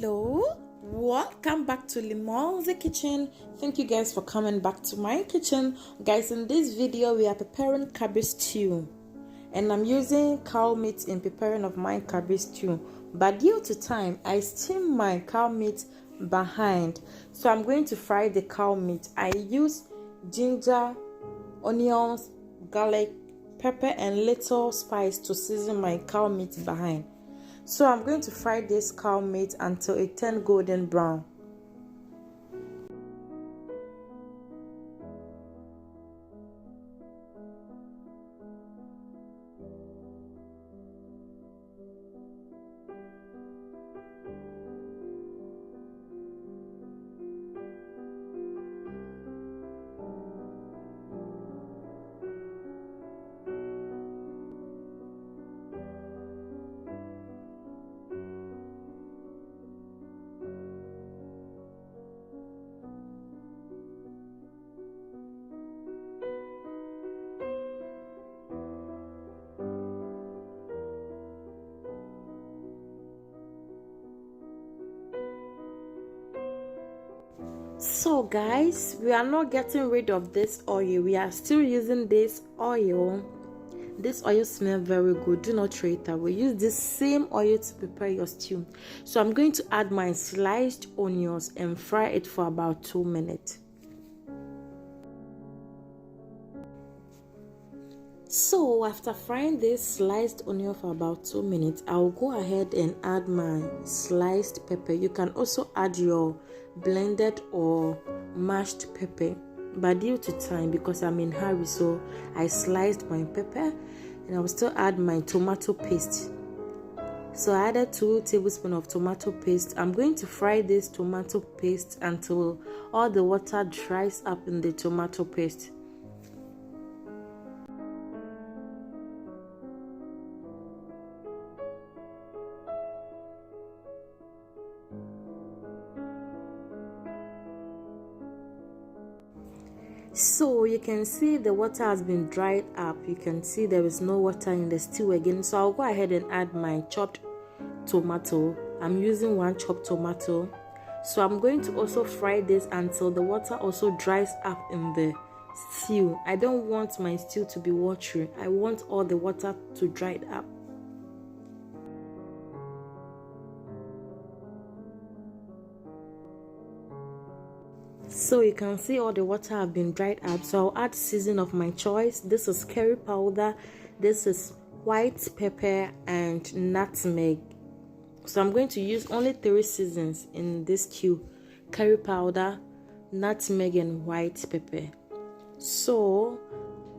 Hello, welcome back to Limon's Kitchen. Thank you guys for coming back to my kitchen. Guys, in this video we are preparing cabbage stew, and I'm using cow meat in preparing of my cabbage stew, but due to time I steam my cow meat behind, so I'm going to fry the cow meat. I use ginger, onions, garlic, pepper and little spice to season my cow meat behind. So I'm going to fry this cow meat until it turns golden brown. So guys, we are not getting rid of this oil. We are still using this oil. This oil smells very good. Do not throw it away. Use this same oil to prepare your stew. So I'm going to add my sliced onions and fry it for about 2 minutes. So after frying this sliced onion for about 2 minutes, I'll go ahead and add my sliced pepper. You can also add your blended or mashed pepper, but due to time, because I'm in hurry, so I sliced my pepper, and I will still add my tomato paste. So I added 2 tablespoons of tomato paste. I'm going to fry this tomato paste until all the water dries up in the tomato paste. So you can see the water has been dried up. You can see there is no water in the stew again. So I'll go ahead and add my chopped tomato. I'm using 1 chopped tomato. So I'm going to also fry this until the water also dries up in the stew. I don't want my stew to be watery. I want all the water to dry up. So you can see all the water have been dried up. So I'll add season of my choice. This is curry powder, this is white pepper and nutmeg. So I'm going to use only 3 seasons in this stew: curry powder, nutmeg and white pepper. So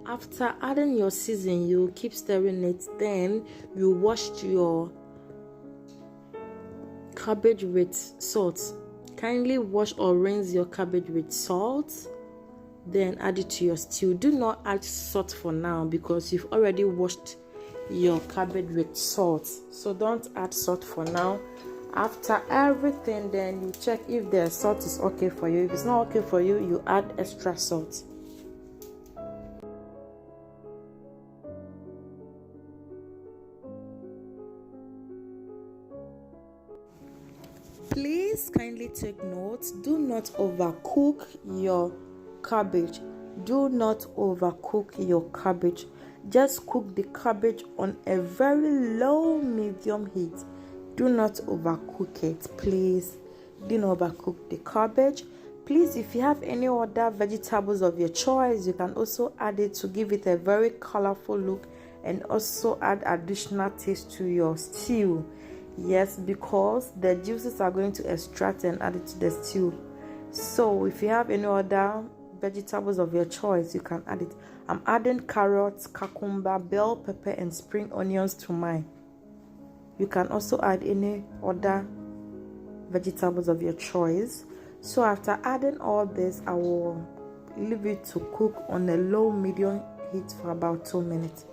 after adding your season, you keep stirring it. Then you wash your cabbage with salt. Kindly wash or rinse your cabbage with salt, then add it to your stew. Do not add salt for now because you've already washed your cabbage with salt, so don't add salt for now. After everything, then you check if the salt is okay for you. If it's not okay for you, you add extra salt. Please kindly take note, do not overcook your cabbage. Do not overcook your cabbage. Just cook the cabbage on a very low medium heat. Do not overcook it, please. Do not overcook the cabbage. Please, if you have any other vegetables of your choice, you can also add it to give it a very colorful look and also add additional taste to your stew. Yes, because the juices are going to extract and add it to the stew. So if you have any other vegetables of your choice, you can add it. I'm adding carrots, cucumber, bell pepper and spring onions to mine. You can also add any other vegetables of your choice. So after adding all this, I will leave it to cook on a low medium heat for about 2 minutes.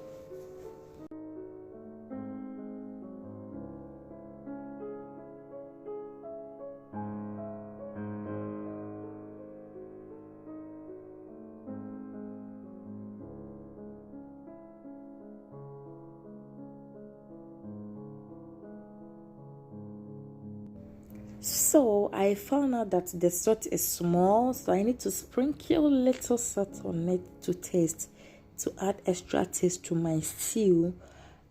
So I found out that the salt is small, so I need to sprinkle little salt on it to taste, to add extra taste to my stew.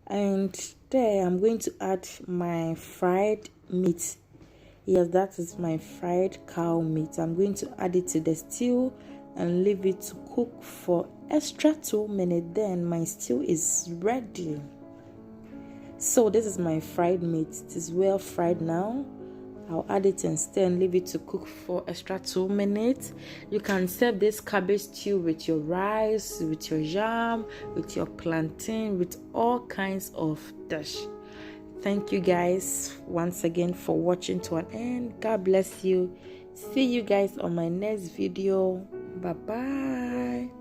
And there I'm going to add my fried meat. Yes, that is my fried cow meat. I'm going to add it to the stew and leave it to cook for extra 2 minutes. Then my stew is ready. So this is my fried meat. It is well fried now. I'll add it and stir and leave it to cook for extra 2 minutes. You can serve this cabbage stew with your rice, with your yam, with your plantain, with all kinds of dish. Thank you guys once again for watching to an end. God bless you. See you guys on my next video. Bye bye.